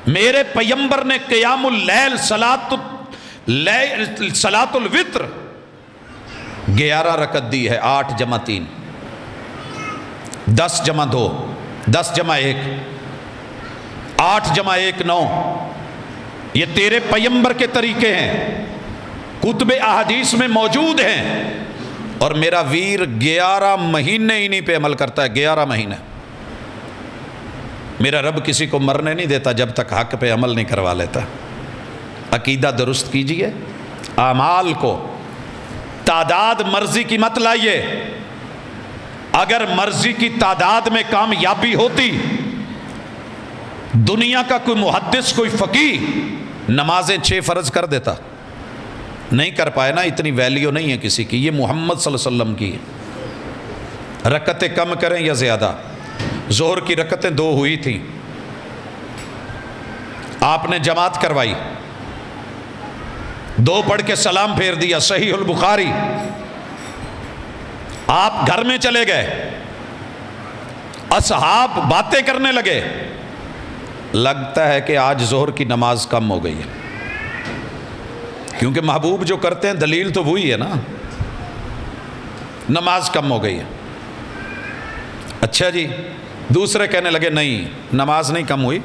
میرے پیغمبر نے قیام اللیل صلاۃ الوتر 11 رکعت دی ہے، 8 جمع 3، 10 جمع 2، 10 جمع 1، 8 جمع 1 9۔ یہ تیرے پیغمبر کے طریقے ہیں، کتب احادیث میں موجود ہیں، اور میرا ویر 11 مہینے انہی پہ عمل کرتا ہے، 11 مہینے۔ میرا رب کسی کو مرنے نہیں دیتا جب تک حق پہ عمل نہیں کروا لیتا۔ عقیدہ درست کیجئے، اعمال کو تعداد مرضی کی مت لائیے۔ اگر مرضی کی تعداد میں کامیابی ہوتی، دنیا کا کوئی محدث، کوئی فقیہ نمازیں 6 فرض کر دیتا، نہیں کر پائے نا، اتنی ویلیو نہیں ہے کسی کی، یہ محمد صلی اللہ علیہ وسلم کی ہے۔ رکعتیں کم کریں یا زیادہ، ظہر کی رکعتیں 2 ہوئی تھیں، آپ نے جماعت کروائی، 2 پڑھ کے سلام پھیر دیا، صحیح البخاری۔ آپ گھر میں چلے گئے، اصحاب باتیں کرنے لگے، لگتا ہے کہ آج ظہر کی نماز کم ہو گئی ہے، کیونکہ محبوب جو کرتے ہیں دلیل تو وہی ہے نا، نماز کم ہو گئی ہے۔ اچھا جی، دوسرے کہنے لگے نہیں نماز نہیں کم ہوئی،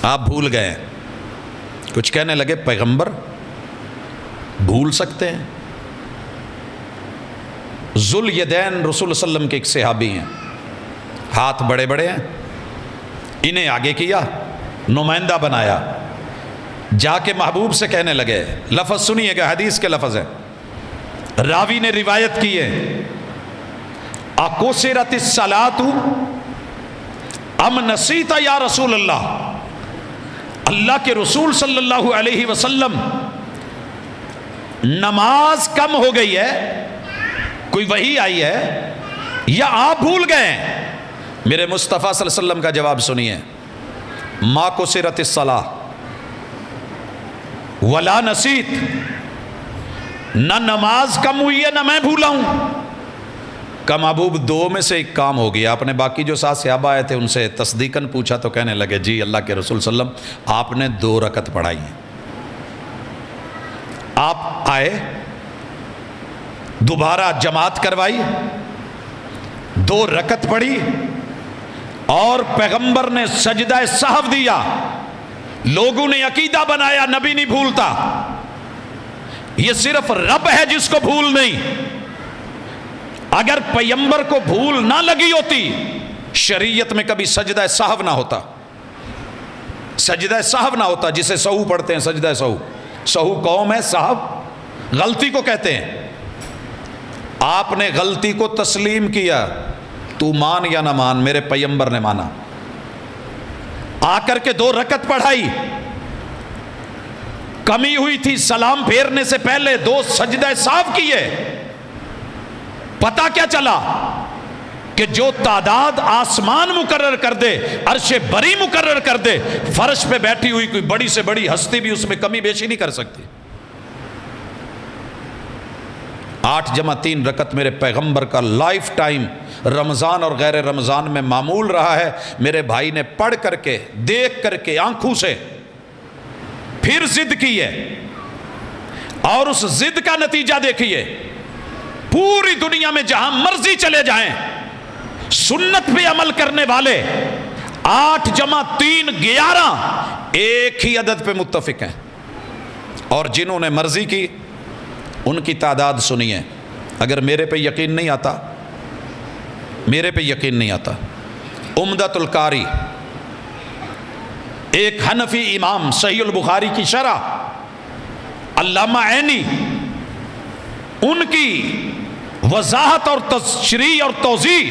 آپ بھول گئے۔ کچھ کہنے لگے پیغمبر بھول سکتے ہیں؟ ذوالیدین رسول اللہ صلی اللہ علیہ وسلم کے ایک صحابی ہیں، ہاتھ بڑے بڑے ہیں، انہیں آگے کیا، نمائندہ بنایا، جا کے محبوب سے کہنے لگے، لفظ سنیے گا، حدیث کے لفظ ہیں، راوی نے روایت کی ہے، اقصرت الصلاۃ ام نسیت یا رسول اللہ، اللہ کے رسول صلی اللہ علیہ وسلم نماز کم ہو گئی ہے، کوئی وحی آئی ہے، یا آپ بھول گئے ہیں؟ میرے مصطفیٰ صلی اللہ علیہ وسلم کا جواب سنیے، ما قصرت الصلاۃ ولا نسیت، نہ نماز کم ہوئی ہے نہ میں بھولا ہوں۔ کا محبوب 2 میں سے ایک کام ہو گیا۔ آپ نے باقی جو 7 صحابہ آئے تھے ان سے تصدیقاً پوچھا تو کہنے لگے جی اللہ کے رسول صلی اللہ علیہ وسلم آپ نے 2 رکعت پڑھائی ہیں۔ آپ آئے، دوبارہ جماعت کروائی، 2 رکعت پڑھی، اور پیغمبر نے سجدہ سہو دیا، لوگوں نے عقیدہ بنایا نبی نہیں بھولتا، یہ صرف رب ہے جس کو بھول نہیں۔ اگر پیغمبر کو بھول نہ لگی ہوتی، شریعت میں کبھی سجدہ سہو نہ ہوتا، سجدہ سہو نہ ہوتا، جسے سہو پڑھتے ہیں، سجدہ سہو، سہو قوم ہے، سہو غلطی کو کہتے ہیں۔ آپ نے غلطی کو تسلیم کیا، تو مان یا نہ مان، میرے پیغمبر نے مانا، آ کر کے 2 رکعت پڑھائی، کمی ہوئی تھی، سلام پھیرنے سے پہلے 2 سجدہ سہو کیے۔ پتہ کیا چلا کہ جو تعداد آسمان مقرر کر دے، عرش بری مقرر کر دے، فرش پہ بیٹھی ہوئی کوئی بڑی سے بڑی ہستی بھی اس میں کمی بیشی نہیں کر سکتی۔ 8 جمع 3 رکعت میرے پیغمبر کا لائف ٹائم رمضان اور غیر رمضان میں معمول رہا ہے۔ میرے بھائی نے پڑھ کر کے، دیکھ کر کے، آنکھوں سے پھر ضد کی ہے، اور اس ضد کا نتیجہ دیکھیے، پوری دنیا میں جہاں مرضی چلے جائیں، سنت پہ عمل کرنے والے 8 جمع 3 11 ایک ہی عدد پہ متفق ہیں، اور جنہوں نے مرضی کی ان کی تعداد سنیے۔ اگر میرے پہ یقین نہیں آتا، میرے پہ یقین نہیں آتا، عمدۃ القاری، ایک حنفی امام، صحیح البخاری کی شرح علامہ عینی، ان کی وضاحت اور تشریح اور توضیح،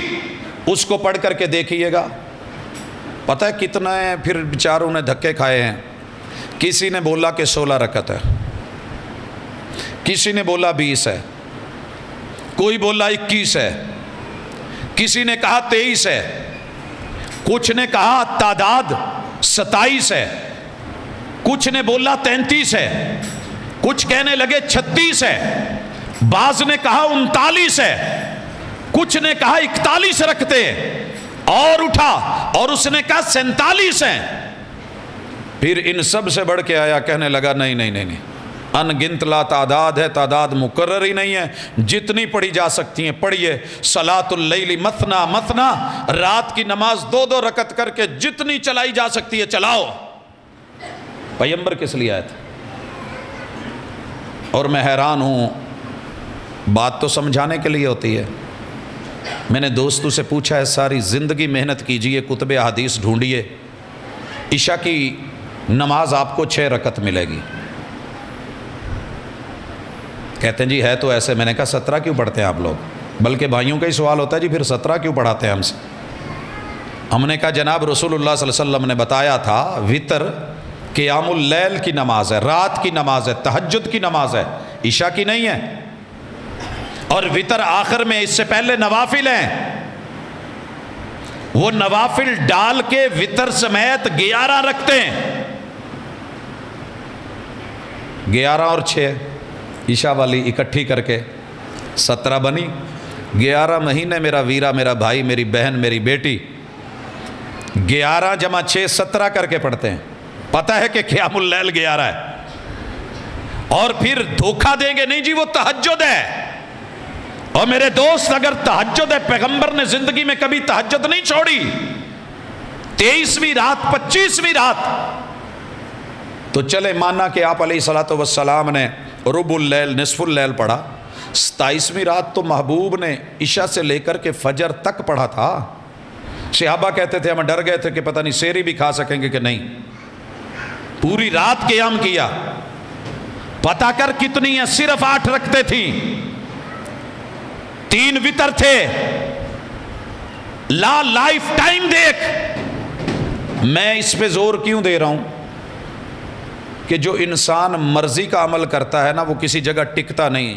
اس کو پڑھ کر کے دیکھیے گا، پتہ ہے کتنا ہے، پھر بیچاروں نے دھکے کھائے ہیں۔ کسی نے بولا کہ 16 رکعت ہے، کسی نے بولا 20 ہے، کوئی بولا 21 ہے، کسی نے کہا 23 ہے، کچھ نے کہا تعداد 27 ہے، کچھ نے بولا 33 ہے، کچھ کہنے لگے 36 ہے، بعض نے کہا 39 ہے، کچھ نے کہا 41 رکھتے، اور اٹھا اور اس نے کہا 47 ہیں۔ پھر ان سب سے بڑھ کے آیا، کہنے لگا نہیں نہیں نہیں نہیں، ان گنت لا تعداد ہے، تعداد مقرر ہی نہیں ہے، جتنی پڑھی جا سکتی ہیں پڑھیے۔ صلاۃ اللیل مثنا مثنا، رات کی نماز 2 رکعت کر کے جتنی چلائی جا سکتی ہے چلاؤ۔ پیغمبر کس لیے آئے تھے؟ اور میں حیران ہوں، بات تو سمجھانے کے لیے ہوتی ہے۔ میں نے دوستوں سے پوچھا ہے، ساری زندگی محنت کیجئے، کتب احادیث ڈھونڈیے، عشاء کی نماز آپ کو 6 رکعت ملے گی۔ کہتے ہیں جی ہے تو ایسے۔ میں نے کہا 17 کیوں پڑھتے ہیں آپ لوگ؟ بلکہ بھائیوں کا ہی سوال ہوتا ہے جی پھر 17 کیوں پڑھاتے ہیں ہم سے؟ ہم نے کہا جناب رسول اللہ صلی اللہ علیہ وسلم نے بتایا تھا، وتر قیام اللیل کی نماز ہے، رات کی نماز ہے، تہجد کی نماز ہے، عشاء کی نہیں ہے۔ اور وتر آخر میں، اس سے پہلے نوافل ہیں، وہ نوافل ڈال کے وتر سمیت 11 رکھتے ہیں۔ 11 اور 6 عشاء والی اکٹھی کر کے 17 بنی۔ 11 مہینے میرا ویرا، میرا بھائی، میری بہن، میری بیٹی 11 جمع 6 17 کر کے پڑھتے ہیں۔ پتہ ہے کہ قیام اللیل 11 ہے، اور پھر دھوکہ دیں گے نہیں جی وہ تہجد ہے۔ اور میرے دوست اگر تہجد ہے، پیغمبر نے زندگی میں کبھی تہجد نہیں چھوڑی۔ 23ویں رات، 25ویں رات تو چلے مانا کہ آپ علیہ الصلوۃ والسلام نے ربع اللیل، نصف اللیل پڑھا۔ 27ویں رات تو محبوب نے عشاء سے لے کر کے فجر تک پڑھا تھا۔ صحابہ کہتے تھے ہم ڈر گئے تھے کہ پتہ نہیں سیری بھی کھا سکیں گے کہ نہیں۔ پوری رات قیام کیا۔ پتہ کر کتنی ہیں؟ صرف 8 رکھتے تھیں، 3 وتر تھے۔ لائف ٹائم دیکھ۔ میں اس پہ زور کیوں دے رہا ہوں کہ جو انسان مرضی کا عمل کرتا ہے نا، وہ کسی جگہ ٹکتا نہیں۔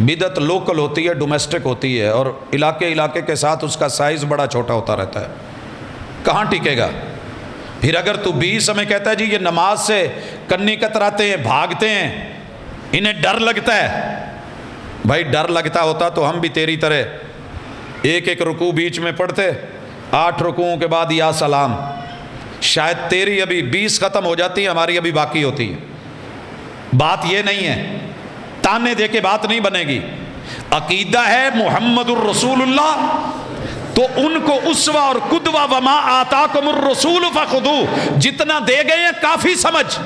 بدعت لوکل ہوتی ہے، ڈومیسٹک ہوتی ہے، اور علاقے کے ساتھ اس کا سائز بڑا چھوٹا ہوتا رہتا ہے، کہاں ٹکے گا؟ پھر اگر تو 20 ہمیں کہتا ہے جی یہ نماز سے کنی کتراتے ہیں، بھاگتے ہیں، انہیں ڈر لگتا ہے۔ بھائی ڈر لگتا ہوتا تو ہم بھی تیری طرح ایک رکوع بیچ میں پڑھتے، 8 رکوعوں کے بعد یا سلام۔ شاید تیری ابھی 20 ختم ہو جاتی ہے، ہماری ابھی باقی ہوتی ہے۔ بات یہ نہیں ہے، تانے دے کے بات نہیں بنے گی۔ عقیدہ ہے محمد الرسول اللہ، تو ان کو اسوہ اور قدوہ، وما آتاکم الرسول فخذوہ، جتنا دے گئے ہیں کافی سمجھ۔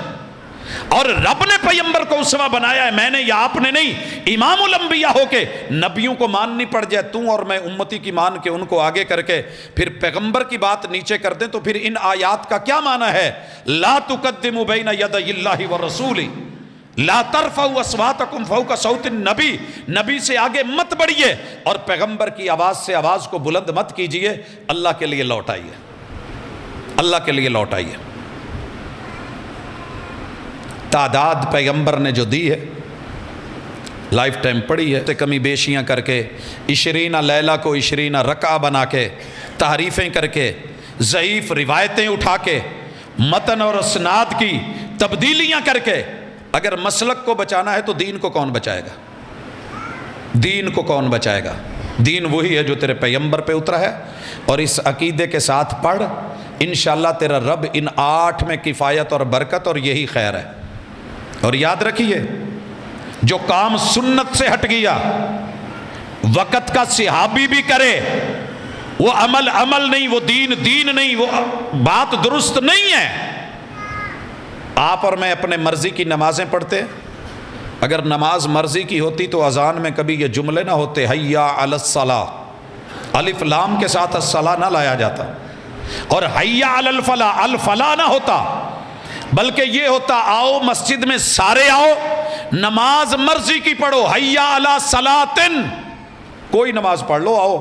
اور رب نے پیغمبر کو اسوہ بنایا ہے، میں نے یا آپ نے نہیں۔ امام الانبیاء ہو کے نبیوں کو ماننی پڑ جائے، تو اور میں امتی کی مان کے ان کو آگے کر کے پھر پیغمبر کی بات نیچے کر دیں، تو پھر ان آیات کا کیا معنی ہے؟ لا تقدموا بین یدی اللہ ورسولہ، لا ترفعوا اصواتکم فوق صوت النبی، نبی سے آگے مت بڑھیے، اور پیغمبر کی آواز سے آواز کو بلند مت کیجئے۔ اللہ کے لیے لوٹ آئیے، اللہ کے لیے لوٹ آئیے۔ تعداد پیغمبر نے جو دی ہے، لائف ٹائم پڑھی ہے، کمی بیشیاں کر کے 20 لیلہ کو 20 رکعہ بنا کے، تحریفیں کر کے، ضعیف روایتیں اٹھا کے، متن اور اسناد کی تبدیلیاں کر کے، اگر مسلک کو بچانا ہے تو دین کو کون بچائے گا؟ دین کو کون بچائے گا؟ دین وہی ہے جو تیرے پیغمبر پہ اترا ہے، اور اس عقیدے کے ساتھ پڑھ، انشاءاللہ تیرا رب ان 8 میں کفایت اور برکت، اور یہی خیر ہے۔ اور یاد رکھیے، جو کام سنت سے ہٹ گیا، وقت کا صحابی بھی کرے، وہ عمل نہیں، وہ دین نہیں، وہ بات درست نہیں ہے۔ آپ اور میں اپنے مرضی کی نمازیں پڑھتے، اگر نماز مرضی کی ہوتی تو اذان میں کبھی یہ جملے نہ ہوتے، حیا علی الصلاۃ، الف لام کے ساتھ الصلاۃ نہ لایا جاتا، اور حیا علی الفلاح، الفلاح نہ ہوتا، بلکہ یہ ہوتا آؤ مسجد میں سارے آؤ، نماز مرضی کی پڑھو، حیا علی صلاۃ، کوئی نماز پڑھ لو، آؤ۔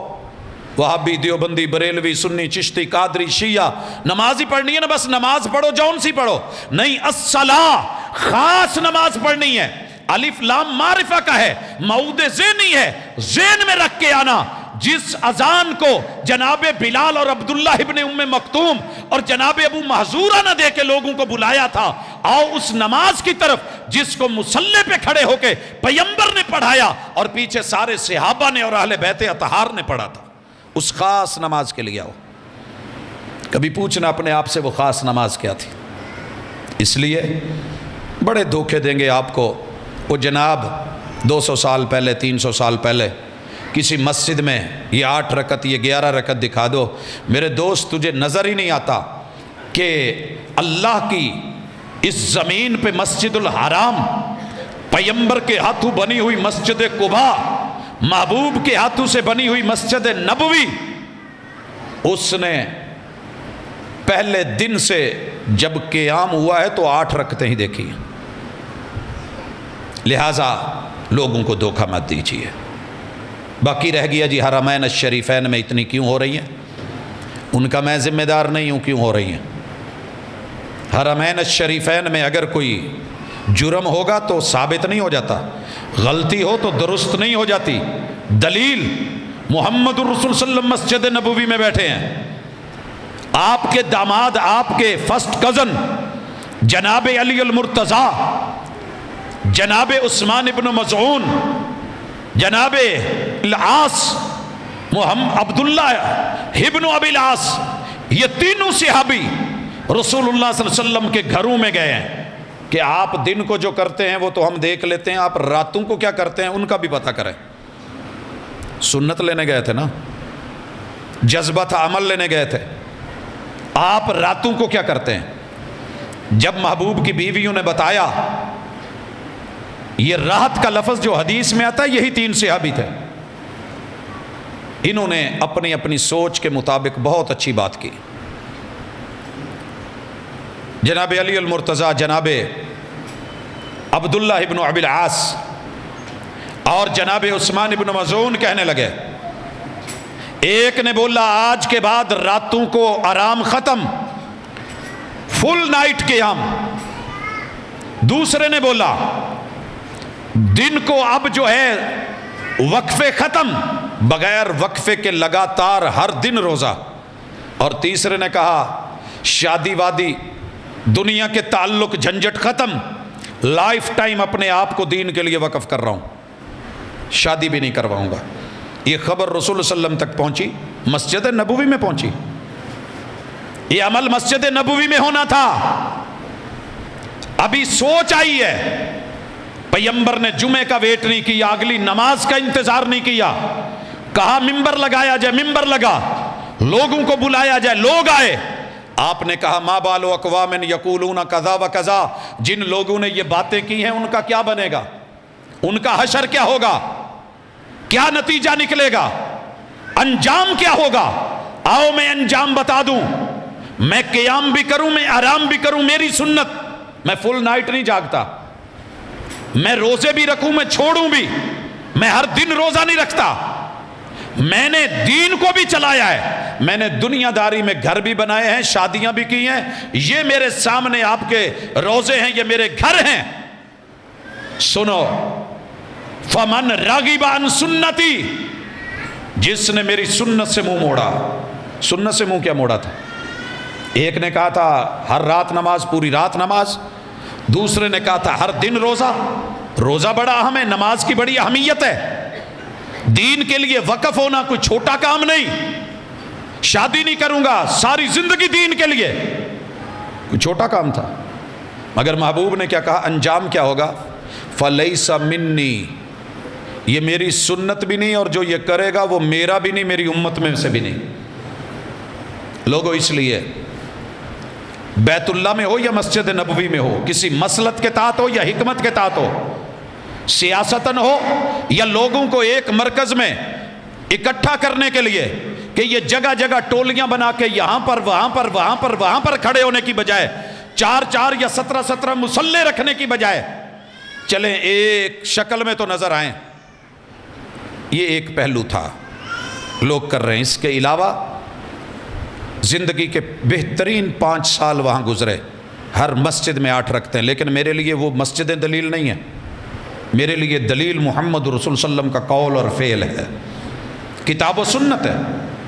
وہابی، دیوبندی، بریلوی، سنی، چشتی، قادری، شیعہ، نماز ہی پڑھنی ہے نا، بس نماز پڑھو، جون سی پڑھو، نہیں، الصلاۃ خاص نماز پڑھنی ہے۔ الف لام معرفہ کا ہے، موعود ذہنی ہے، ذہن میں رکھ کے آنا۔ جس اذان کو جناب بلال اور عبداللہ ابن ام مکتوم اور جناب ابو محذورہ نہ دے کے لوگوں کو بلایا تھا، آؤ اس نماز کی طرف جس کو مصلی پہ کھڑے ہو کے پیغمبر نے پڑھایا، اور پیچھے سارے صحابہ نے اور اہل بیت اطہار نے پڑھا تھا، اس خاص نماز کے لیے آؤ۔ کبھی پوچھنا اپنے آپ سے وہ خاص نماز کیا تھی؟ اس لیے بڑے دھوکے دیں گے آپ کو. وہ جناب 200 سال پہلے 300 سال پہلے کسی مسجد میں یہ 8 رکعت یہ 11 رکعت دکھا دو. میرے دوست تجھے نظر ہی نہیں آتا کہ اللہ کی اس زمین پہ مسجد الحرام، پیغمبر کے ہاتھوں بنی ہوئی مسجد قباء، محبوب کے ہاتھوں سے بنی ہوئی مسجد نبوی، اس نے پہلے دن سے جب قیام ہوا ہے تو 8 رکعتیں ہی دیکھی. لہٰذا لوگوں کو دھوکہ مت دیجیے. باقی رہ گیا جی حرمین الشریفین میں اتنی کیوں ہو رہی ہیں، ان کا میں ذمہ دار نہیں ہوں کیوں ہو رہی ہیں. حرمین الشریفین میں اگر کوئی جرم ہوگا تو ثابت نہیں ہو جاتا، غلطی ہو تو درست نہیں ہو جاتی. دلیل محمد الرسول صلی اللہ علیہ وسلم مسجد نبوی میں بیٹھے ہیں، آپ کے داماد، آپ کے فرسٹ کزن جناب علی المرتضیٰ، جناب عثمان ابن مظعون، جناب العاص، محمد عبداللہ ابن ابی العاص، یہ تینوں صحابی رسول اللہ صلی اللہ علیہ وسلم کے گھروں میں گئے ہیں کہ آپ دن کو جو کرتے ہیں وہ تو ہم دیکھ لیتے ہیں، آپ راتوں کو کیا کرتے ہیں ان کا بھی پتہ کریں. سنت لینے گئے تھے نا، جذبہ تھا، عمل لینے گئے تھے. آپ راتوں کو کیا کرتے ہیں؟ جب محبوب کی بیویوں نے بتایا، یہ راحت کا لفظ جو حدیث میں آتا ہے یہی 3 صحابی تھے. انہوں نے اپنی اپنی سوچ کے مطابق بہت اچھی بات کی. جناب علی المرتضیٰ، جناب عبداللہ ابن ابی العاص اور جناب عثمان ابن مظعون کہنے لگے، ایک نے بولا آج کے بعد راتوں کو آرام ختم، فل نائٹ قیام. دوسرے نے بولا دن کو اب جو ہے وقفے ختم، بغیر وقفے کے لگاتار ہر دن روزہ. اور تیسرے نے کہا شادی وادی، دنیا کے تعلق جھنجٹ ختم، لائف ٹائم اپنے آپ کو دین کے لیے وقف کر رہا ہوں، شادی بھی نہیں کرواؤں گا. یہ خبر رسول صلی اللہ علیہ وسلم تک پہنچی، مسجد نبوی میں پہنچی. یہ عمل مسجد نبوی میں ہونا تھا. ابھی سوچ آئی ہے، پیغمبر نے جمعے کا ویٹ نہیں کیا، اگلی نماز کا انتظار نہیں کیا، کہا ممبر لگایا جائے، ممبر لگا، لوگوں کو بلایا جائے، لوگ آئے. آپ نے کہا ما بال اقوام یقولون کذا و کذا، جن لوگوں نے یہ باتیں کی ہیں ان کا کیا بنے گا، ان کا حشر کیا ہوگا، کیا نتیجہ نکلے گا، انجام کیا ہوگا. آؤ میں انجام بتا دوں. میں قیام بھی کروں، میں آرام بھی کروں، میری سنت، میں فل نائٹ نہیں جاگتا، میں روزے بھی رکھوں، میں چھوڑوں بھی، میں ہر دن روزہ نہیں رکھتا. میں نے دین کو بھی چلایا ہے، میں نے دنیا داری میں گھر بھی بنائے ہیں، شادیاں بھی کی ہیں. یہ میرے سامنے آپ کے روزے ہیں، یہ میرے گھر ہیں. سنو، فمن راغب عن سنتی، جس نے میری سنت سے منہ موڑا. سنت سے منہ کیا موڑا تھا؟ ایک نے کہا تھا ہر رات نماز، پوری رات نماز. دوسرے نے کہا تھا ہر دن روزہ. روزہ بڑا اہم ہے، نماز کی بڑی اہمیت ہے. دین کے لیے وقف ہونا کوئی چھوٹا کام نہیں. شادی نہیں کروں گا، ساری زندگی دین کے لیے، کوئی چھوٹا کام تھا. مگر محبوب نے کیا کہا، انجام کیا ہوگا؟ فلیس منی، یہ میری سنت بھی نہیں، اور جو یہ کرے گا وہ میرا بھی نہیں، میری امت میں سے بھی نہیں. لوگوں اس لیے بیت اللہ میں ہو یا مسجد نبوی میں ہو، کسی مسلط کے تحت ہو یا حکمت کے تحت ہو، سیاستاً ہو یا لوگوں کو ایک مرکز میں اکٹھا کرنے کے لیے کہ یہ جگہ جگہ ٹولیاں بنا کے یہاں پر وہاں پر وہاں پر وہاں پر کھڑے ہونے کی بجائے 4 یا 17 مسلح رکھنے کی بجائے چلیں ایک شکل میں تو نظر آئیں. یہ ایک پہلو تھا لوگ کر رہے ہیں. اس کے علاوہ زندگی کے بہترین 5 سال وہاں گزرے، ہر مسجد میں 8 رکھتے ہیں. لیکن میرے لیے وہ مسجدیں دلیل نہیں ہیں، میرے لیے دلیل محمد رسول صلی اللہ علیہ وسلم کا قول اور فعل ہے، کتاب و سنت ہے.